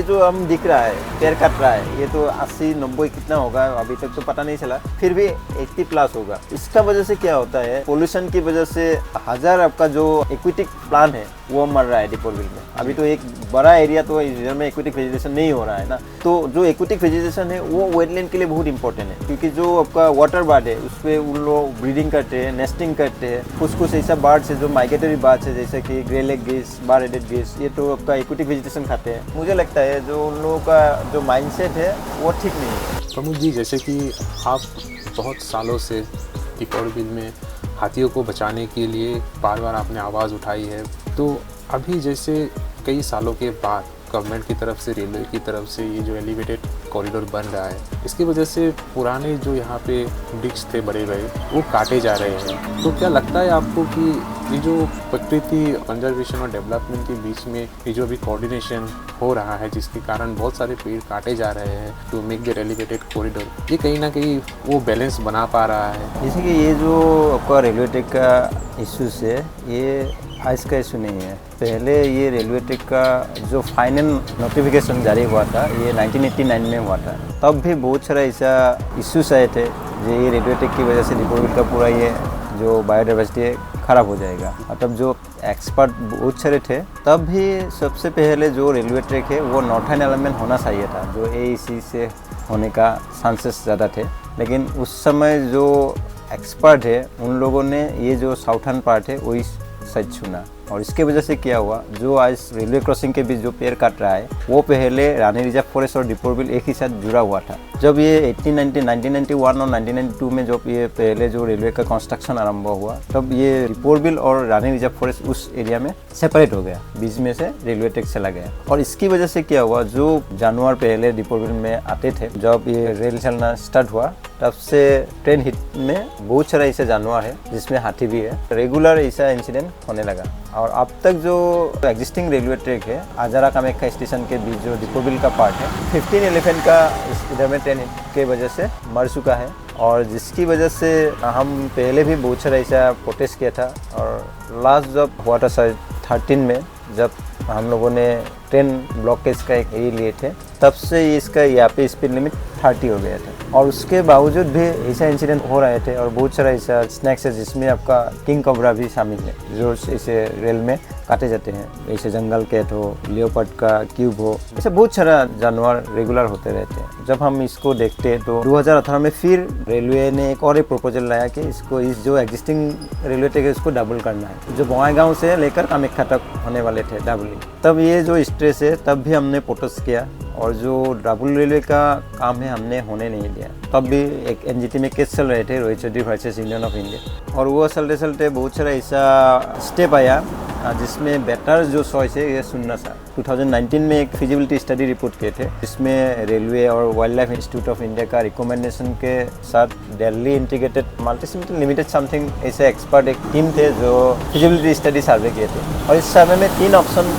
जो हम दिख रहा है पेड़ कट रहा है, ये तो 80-90 कितना होगा अभी तक तो पता नहीं चला, फिर भी 80 प्लस होगा। इसका वजह से क्या होता है, पोल्यूशन की वजह से हजार आपका जो एक्वेटिक प्लांट है वो मर रहा है दीपोरबिल में। अभी तो एक बड़ा एरिया तो इधर में एक्वेटिक वेजिटेशन नहीं हो रहा है ना, तो जो एक्वेटिक वेजिटेशन है वो वेटलैंड के लिए बहुत इंपॉर्टेंट है, क्योंकि जो आपका वाटर बर्ड है उस पर उन लोग ब्रीडिंग करते हैं, नेस्टिंग करते हैं। कुछ ऐसा बर्ड्स है जो माइग्रेटरी बर्ड्स है, जैसे कि greylag geese, bar headed geese, ये तो आपका एक्वेटिक वेजिटेशन खाते हैं। मुझे लगता है जो उन लोगों का जो माइंडसेट है वो ठीक नहीं है। प्रमोद जी, जैसे कि आप बहुत सालों से दीपोरबिल में हाथियों को बचाने के लिए बार बार आपने आवाज़ उठाई है, तो अभी जैसे कई सालों के बाद गवर्नमेंट की तरफ से, रेलवे की तरफ से ये जो एलिवेटेड कॉरिडोर बन रहा है, इसकी वजह से पुराने जो यहाँ पे वृक्ष थे बड़े बड़े वो काटे जा रहे हैं। तो क्या लगता है आपको कि ये जो प्रकृति कंजर्वेशन और डेवलपमेंट के बीच में ये जो अभी कोऑर्डिनेशन हो रहा है, जिसके कारण बहुत सारे पेड़ काटे जा रहे हैं to make the elevated corridor, ये कहीं ना कहीं वो बैलेंस बना पा रहा है? जैसे कि ये जो आपका रेलवे ट्रैक का इश्यूज है, ये आज का इशू नहीं है। पहले ये रेलवे ट्रैक का जो फाइनल नोटिफिकेशन जारी हुआ था ये 1989 में हुआ था, तब भी बहुत सारा ऐसा इश्यूज आए थे जो ये रेलवे ट्रैक की वजह से दीपोरबिल का पूरा ये जो बायोडाइवर्सिटी ख़राब हो जाएगा। और तब जो एक्सपर्ट बहुत सारे थे, तब भी सबसे पहले जो रेलवे ट्रैक है वो नॉर्थर्न एलिमेंट होना चाहिए था, जो AEC से होने का चांसेस ज़्यादा थे। लेकिन उस समय जो एक्सपर्ट है उन लोगों ने ये जो साउथर्न पार्ट है वही सच चुना, और इसके वजह से क्या हुआ, जो आज रेलवे क्रॉसिंग के बीच जो पेड़ काट रहा है वो पहले रानी रिजर्व फॉरेस्ट और दीपोरबिल एक ही साथ जुड़ा हुआ था। जब ये 1991 और 1992 में जब ये पहले जो रेलवे का कंस्ट्रक्शन आरंभ हुआ, तब ये दीपोरबिल और रानी रिजर्व फॉरेस्ट उस एरिया में सेपरेट हो गया, बीच में से रेलवे ट्रैक चला गया। और इसकी वजह से क्या हुआ, जो जानवर पहले दीपोरबिल में आते थे, जब ये रेल चलना स्टार्ट हुआ तब से ट्रेन हिट में बहुत सारा ऐसे जानवर है जिसमें हाथी भी है, रेगुलर ऐसा इंसिडेंट होने लगा। और अब तक जो एग्जिस्टिंग रेलवे ट्रैक है आजारा कामाख्या स्टेशन के बीच जो दीपोरबिल का पार्ट है, 15 एलिफेंट का इधर में ट्रेन हिट के वजह से मर चुका है, और जिसकी वजह से हम पहले भी बहुत सारा ऐसा प्रोटेस्ट किया था। और लास्ट जब हुआ था 13 में, जब हम लोगों ने ट्रेन ब्लॉकेज का एक एरिया लिए थे, तब से इसका यहाँ पे स्पीड लिमिट 30 हो गया था। और उसके बावजूद भी ऐसा इंसिडेंट हो रहे थे, और बहुत सारा ऐसा स्नैक्स है जिसमें आपका किंग कोबरा भी शामिल है, जो ऐसे रेल में काटे जाते हैं, ऐसे जंगल कैट हो, लियोपर्ड का क्यूब हो, ऐसे बहुत सारा जानवर रेगुलर होते रहते हैं। जब हम इसको देखते हैं तो 2018 में फिर रेलवे ने एक और प्रपोजल लाया कि इसको इस जो एग्जिस्टिंग रेलवे ट्रैक है इसको डबल करना है, जो बंगाईगांव से लेकर कामाख्या तक होने वाले थे डबलिंग। तब ये जो स्ट्रेस है तब भी हमने प्रोटेस्ट किया, और जो डबल रेलवे का काम है हमने होने नहीं दिया। तब भी एक NGT में केस चल रहे थे, Rohit Chaudhary versus union of India, और वो चलते चलते बहुत सारा ऐसा स्टेप आया जिसमें बेटर जो चॉइस है ये सुनना था। 2019 में एक फिजिबिलिटी स्टडी रिपोर्ट किए थे, जिसमें रेलवे और wild life institute of India का रिकमेंडेशन के साथ Delhi integrated multi limited something ऐसे एक्सपर्ट एक टीम थे जो फिजिबिलिटी स्टडी सर्वे किए थे। और इस सर्वे में 3 ऑप्शन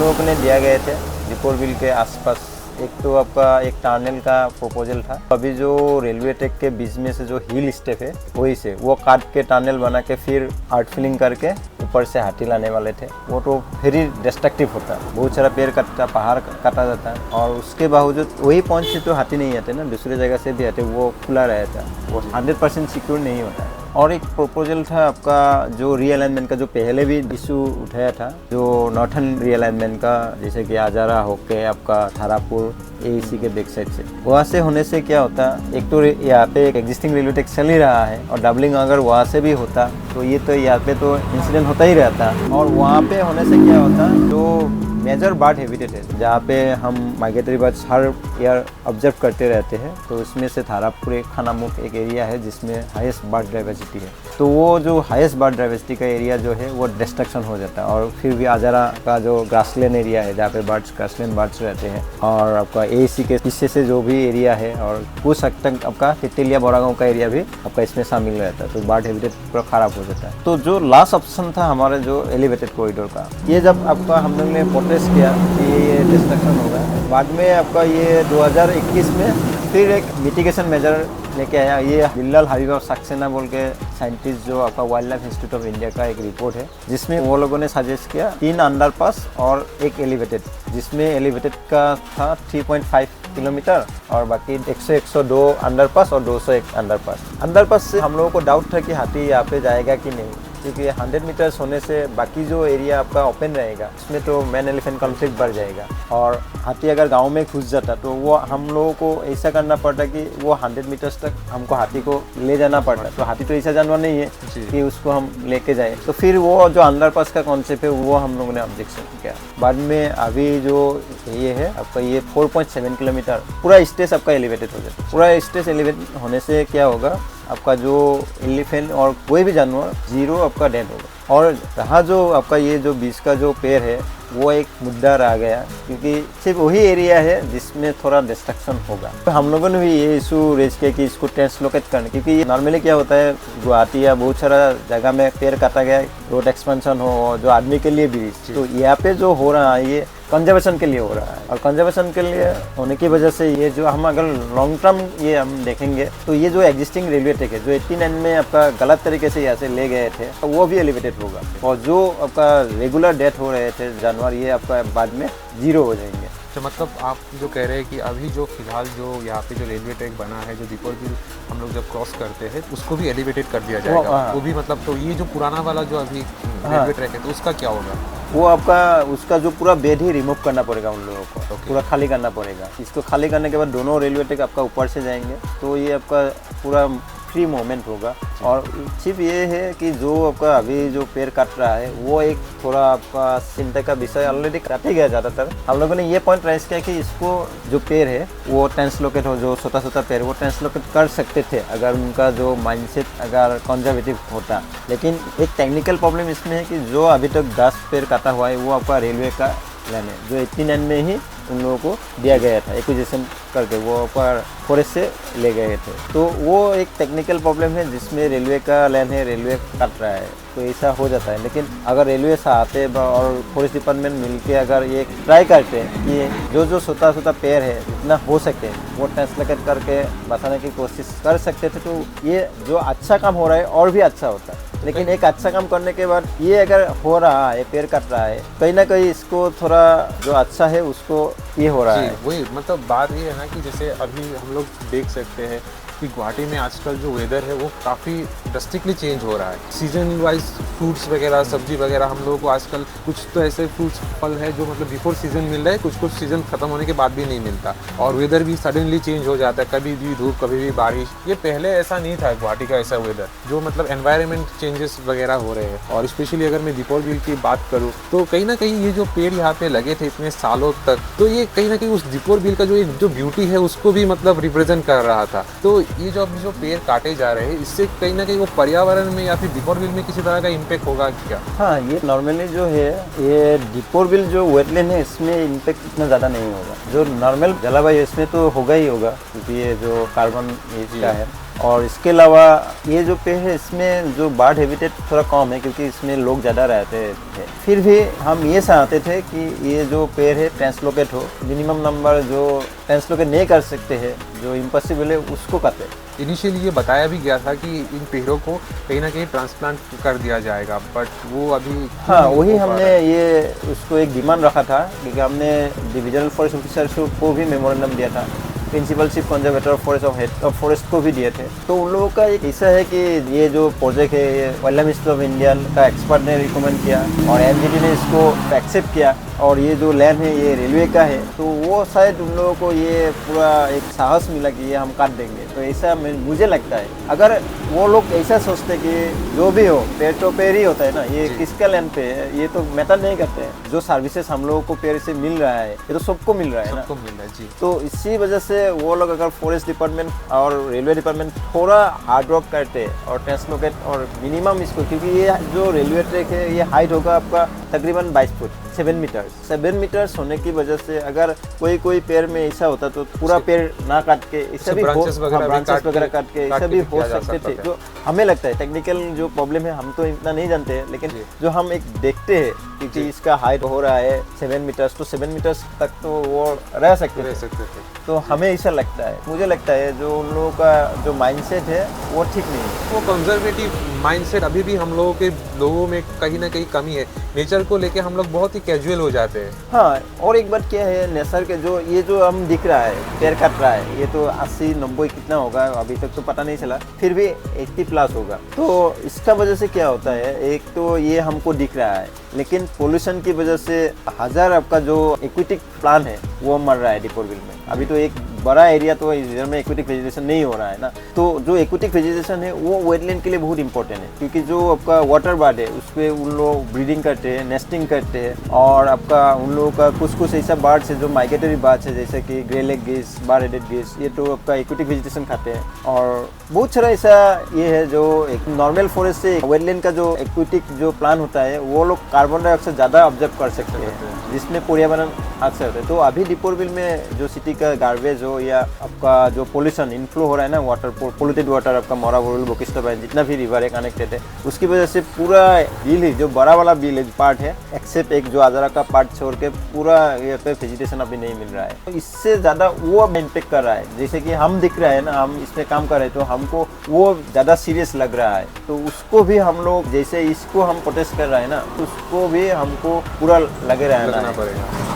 लोगों ने दिया गए थे दीपोरबिल के आसपास। एक तो आपका एक टनल का प्रपोजल था, अभी जो रेलवे ट्रैक के बीच में से जो हिल स्टेप है वही से वो काट के टनल बना के फिर आर्ट फिलिंग करके ऊपर से हाथी लाने वाले थे। वो तो फिर ही डिस्ट्रक्टिव होता, बहुत सारा पेड़ कटता, पहाड़ काटा जाता, और उसके बावजूद वही पॉइंट से तो हाथी नहीं आते ना, दूसरी जगह से भी आते, वो खुला रहता, वो 100% सिक्योर नहीं होता। और एक प्रपोजल था आपका जो रीअलाइनमेंट का, जो पहले भी इशू उठाया था, जो नॉर्थर्न रीअलाइनमेंट का, जैसे कि आजारा होके आपका थारापुर AEC के बैक साइड से, वहाँ से होने से क्या होता, एक तो यहाँ पे एक एग्जिस्टिंग रेलवे ट्रैक चल ही रहा है, और डबलिंग अगर वहाँ से भी होता तो ये तो यहाँ पे तो इंसिडेंट होता ही रहता। और वहाँ पे होने से क्या होता, जो मेजर बर्ड हैबिटेट है जहाँ पे हम माइग्रेटरी बर्ड्स हर ईयर ऑब्जर्व करते रहते हैं, तो उसमें से थारापुर एक खानामुख एक एरिया है जिसमें हाईएस्ट बर्ड डाइवर्सिटी है। तो वो जो हाईएस्ट बर्ड डाइवर्सिटी का एरिया जो है वो डिस्ट्रक्शन हो जाता है। और फिर भी आजारा का जो ग्रासलैंड एरिया है जहाँ पे बर्ड्स ग्रासलैंड बर्ड्स रहते हैं, और आपका AEC के पीछे से जो भी एरिया है, और कुछ हद तक आपका तितलिया बोरागांव का एरिया भी आपका इसमें शामिल रहता है, तो बर्ड हैबिटेट पूरा खराब हो जाता है। तो जो लास्ट ऑप्शन था हमारे जो एलिवेटेड कॉरिडोर का, ये जब आपका हम लोग ने प्रोटेस्ट किया कि ये डिस्ट्रक्शन होगा, बाद में आपका ये 2021 में फिर एक मिटिगेशन मेजर लेके आया। ये बिल्लाल हबीब और सक्सेना बोल के साइंटिस्ट जो आपका wild life institute of India का एक रिपोर्ट है, जिसमें वो लोगों ने सजेस्ट किया 3 अंडरपास और एक एलिवेटेड, जिसमें एलिवेटेड का था 3.5 किलोमीटर और बाकी 102 अंडरपास और 201 अंडरपास से हम लोगों को डाउट था कि हाथी यहाँ पे जाएगा कि नहीं, क्योंकि 100 मीटर्स होने से बाकी जो एरिया आपका ओपन रहेगा उसमें तो मैन एलिफेंट कॉन्फ्लिक्ट बढ़ जाएगा, और हाथी अगर गांव में घुस जाता तो वो हम लोगों को ऐसा करना पड़ता कि वो 100 मीटर्स तक हमको हाथी को ले जाना पड़ता। तो हाथी तो ऐसा जानवर नहीं है कि उसको हम लेके जाए। तो फिर वो जो अंडरपास का कॉन्सेप्ट है वो हम लोगों ने ऑब्जेक्शन किया। बाद में अभी जो ये है आपका, ये 4.7 किलोमीटर पूरा स्टेज आपका एलिवेटेड हो जाए। पूरा स्टेज एलिवेटेड होने से क्या होगा, आपका जो एलिफेंट और कोई भी जानवर जीरो आपका डेड होगा। और रहा जो आपका ये जो बीच का जो पेड़ है वो एक मुद्दा रह गया, क्योंकि सिर्फ वही एरिया है जिसमें थोड़ा डिस्ट्रक्शन होगा। तो हम लोगों ने भी ये इशू रेज किया कि इसको ट्रांसलोकेट करना, क्योंकि ये नॉर्मली क्या होता है गुवाहाटी या बहुत सारा जगह में पेड़ काटा गया, रोड एक्सपेंशन हो जो आदमी के लिए भी, तो यहाँ पे जो हो रहा है ये कंजर्वेशन के लिए हो रहा है। और कंजर्वेशन के लिए होने की वजह से ये जो हम अगर लॉन्ग टर्म ये हम देखेंगे तो ये जो एग्जिस्टिंग रेलवे ट्रैक है जो 89 में आपका गलत तरीके से यहाँ से ले गए थे, तो वो भी एलिवेटेड होगा, और जो आपका रेगुलर डेथ हो रहे थे जानवर ये आपका बाद में जीरो हो जाएंगे। तो मतलब आप जो कह रहे हैं कि अभी जो फिलहाल जो यहाँ पे जो रेलवे ट्रैक बना है, जो दीपोर बिल हम लोग जब क्रॉस करते हैं उसको भी एलिवेटेड कर दिया जाएगा, वो भी मतलब, तो ये जो पुराना वाला जो अभी रेलवे ट्रैक है तो उसका क्या होगा? वो आपका उसका जो पूरा बेड ही रिमूव करना पड़ेगा उन लोगों को, पूरा खाली करना पड़ेगा। इसको खाली करने के बाद दोनों रेलवे ट्रैक आपका ऊपर से जाएंगे, तो ये आपका पूरा फ्री मूवमेंट होगा। और सिर्फ ये है कि जो आपका अभी जो पेड़ काट रहा है वो एक थोड़ा आपका चिंता का विषय, ऑलरेडी काटे गया ज़्यादातर। हम लोगों ने ये पॉइंट राइज किया कि इसको जो पेड़ है वो ट्रांसलोकेट हो, जो छोटा पेड़ वो ट्रांसलोकेट कर सकते थे अगर उनका जो माइंडसेट अगर कंजर्वेटिव होता। लेकिन एक टेक्निकल प्रॉब्लम इसमें है कि जो अभी तक 10 पेड़ काटा हुआ है वो आपका रेलवे का लैंड है, जो 89 में ही उन लोगों को दिया गया था एक्विजिशन करके, वो पर फॉरेस्ट से ले गए थे। तो वो एक टेक्निकल प्रॉब्लम है जिसमें रेलवे का लैंड है, रेलवे काट रहा है, तो ऐसा हो जाता है। लेकिन अगर रेलवे से आते और फॉरेस्ट डिपार्टमेंट मिलके अगर ये ट्राई करते हैं कि जो छोटा पेड़ है जितना हो सके वो ट्रांसलोकेट करके बचाने की कोशिश कर सकते थे, तो ये जो अच्छा काम हो रहा है और भी अच्छा होता है। लेकिन एक अच्छा काम करने के बाद ये अगर हो रहा है, पेड़ कट रहा है, कहीं ना कहीं इसको थोड़ा जो अच्छा है उसको ये हो रहा है। वही मतलब बात ये है ना कि जैसे अभी हम लोग देख सकते हैं कि गुवाहाटी में आजकल जो वेदर है वो काफ़ी ड्रास्टिकली चेंज हो रहा है। सीजन वाइज फ्रूट्स वगैरह, सब्जी वगैरह हम लोगों को आजकल कुछ तो ऐसे फ्रूट्स फल है जो मतलब बिफोर सीजन मिल रहा है, कुछ सीजन खत्म होने के बाद भी नहीं मिलता, और वेदर भी सडनली चेंज हो जाता है, कभी भी धूप कभी भी बारिश। ये पहले ऐसा नहीं था गुवाहाटी का ऐसा वेदर, जो मतलब एनवायरनमेंट चेंजेस वगैरह हो रहे हैं। और स्पेशली अगर मैं दीपोर बिल की बात करूँ तो कहीं ना कहीं ये जो पेड़ यहाँ पे लगे थे इतने सालों तक, तो ये कहीं ना कहीं उस दीपोर बिल का जो ब्यूटी है उसको भी मतलब रिप्रेजेंट कर रहा था। तो ये जो अभी जो पेड़ काटे जा रहे हैं इससे कहीं ना कहीं वो पर्यावरण में या फिर दीपोर बिल में किसी तरह का इम्पैक्ट होगा क्या? हाँ, ये नॉर्मली जो है ये दीपोर बिल जो वेटलैंड है इसमें इम्पैक्ट इतना ज़्यादा नहीं होगा। जो नॉर्मल जलवायु इसमें तो होगा ही होगा, क्योंकि ये जो कार्बन इसका है। और इसके अलावा ये जो पेड़ है इसमें जो बर्ड हैबिटेट थोड़ा कम है, क्योंकि इसमें लोग ज़्यादा रहते थे। फिर भी हम ये चाहते थे कि ये जो पेड़ है ट्रांसलोकेट हो, मिनिमम नंबर जो ट्रांसलोकेट नहीं कर सकते हैं, जो इम्पॉसिबल है उसको काटे। इनिशियली ये बताया भी गया था कि इन पेड़ों को कहीं ना कहीं ट्रांसप्लांट कर दिया जाएगा, बट वो अभी हाँ वही हमने ये उसको एक डिमांड रखा था, क्योंकि हमने डिविजनल फॉरेस्ट ऑफिसर को भी मेमोरेंडम दिया था, principal chief conservator of forest और हेड ऑफ फॉरेस्ट को भी दिए थे। तो उन लोगों का एक ऐसा है कि ये जो प्रोजेक्ट है ये wild life institute of India का एक्सपर्ट ने रिकमेंड किया और एमजीडी ने इसको एक्सेप्ट किया, और ये जो लैंड है ये रेलवे का है, तो वो शायद उन लोगों को ये पूरा एक साहस मिला कि ये हम काट देंगे। तो ऐसा मुझे लगता है, अगर वो लोग ऐसा सोचते कि जो भी हो पेड़ तो पेड़ ही होता है ना, ये किसका लैंड पे है ये तो मैटर नहीं करते हैं। जो सर्विसेज हम लोगों को पेड़ से मिल रहा है ये तो सबको मिल रहा है ना, सबको मिल रहा है जी। तो इसी वजह से वो लोग अगर फॉरेस्ट डिपार्टमेंट और रेलवे डिपार्टमेंट थोड़ा हार्ड वर्क करते और ट्रांसलोकेट और मिनिमम इसको, क्योंकि ये जो रेलवे ट्रैक है ये हाइट होगा आपका तकरीबन 22 फुट, 7 मीटर्स 7 मीटर्स होने की वजह से अगर कोई पेड़ में ऐसा होता तो पूरा पेड़ ना काट के ऐसा भी branches वगैरह भी ब्रांचेस वगैरह काट के ऐसा भी हो किया जा सकते थे। सकता जो हमें लगता है टेक्निकल जो प्रॉब्लम है हम तो इतना नहीं जानते हैं, लेकिन जो हम एक देखते हैं क्योंकि इसका हाइट हो रहा है 7 मीटर्स, तो 7 मीटर्स तक तो वो रह सकते थे। तो हमें ऐसा लगता है, मुझे लगता है जो उन लोगों का जो माइंडसेट है वो ठीक नहीं है। वो कंजर्वेटिव माइंडसेट अभी भी हम लोगों में कहीं ना कहीं कमी है। नेचर को लेके हम लोग बहुत ही कैजुअल हो जाते हैं। हाँ, और एक बात क्या है, नेचर के जो ये जो हम दिख रहा है पेड़ कट रहा है, ये तो 80-90 कितना होगा अभी तक तो पता नहीं चला, फिर भी 80 प्लस होगा। तो इसका वजह से क्या होता है, एक तो ये हमको दिख रहा है, लेकिन पोल्यूशन की वजह से हजार आपका जो एक्वेटिक प्लांट है वो मर रहा है दीपोरबिल में। अभी तो एक बड़ा एरिया तो इधर में एक्वेटिक वेजिटेशन नहीं हो रहा है ना, तो जो एक्वेटिक वेजिटेशन है वो वेटलैंड के लिए बहुत इंपॉर्टेंट है, क्योंकि जो आपका वाटर बर्ड है उस पर उन लोग ब्रीडिंग करते हैं, नेस्टिंग करते हैं, और आपका उन लोगों का कुछ ऐसा बर्ड्स है जो माइग्रेटरी बर्ड्स है जैसे कि grey leg gauge, bar headed gauge, ये तो आपका एक्वेटिक वेजिटेशन खाते हैं। और बहुत सारा ऐसा ये है जो एक नॉर्मल फॉरेस्ट से वेटलैंड का जो एक्वेटिक जो प्लांट होता है वो लोग कार्बन डाइऑक्साइड ज़्यादा ऑब्जर्व कर सकते हैं, जिसमें पर्यावरण अच्छा होता है। तो अभी दीपोरबिल में जो सिटी का गार्बेज हो या आपका जो पोल्यूशन इनफ्लो हो रहा है ना, वाटर पोल्यूटेड वाटर, आपका मोराबोल, बोकिस्टा बाइन, जितना भी रिवर है कनेक्टेड है, उसकी वजह से पूरा बिल ही जो बड़ा वाला बिल है पार्ट है, एक्सेप्ट एक जो आजरा का पार्ट छोड़ के पूरा ये पे वेजिटेशन अभी नहीं मिल रहा है। तो इससे ज़्यादा वो अब इम्पेक्ट कर रहा है। जैसे कि हम दिख रहा है ना, हम इसमें काम कर रहे हैं तो हमको वो ज़्यादा सीरियस लग रहा है, तो उसको भी हम लोग जैसे इसको हम प्रोटेस्ट कर रहे हैं ना, उसको भी हमको पूरा लगे रहना है।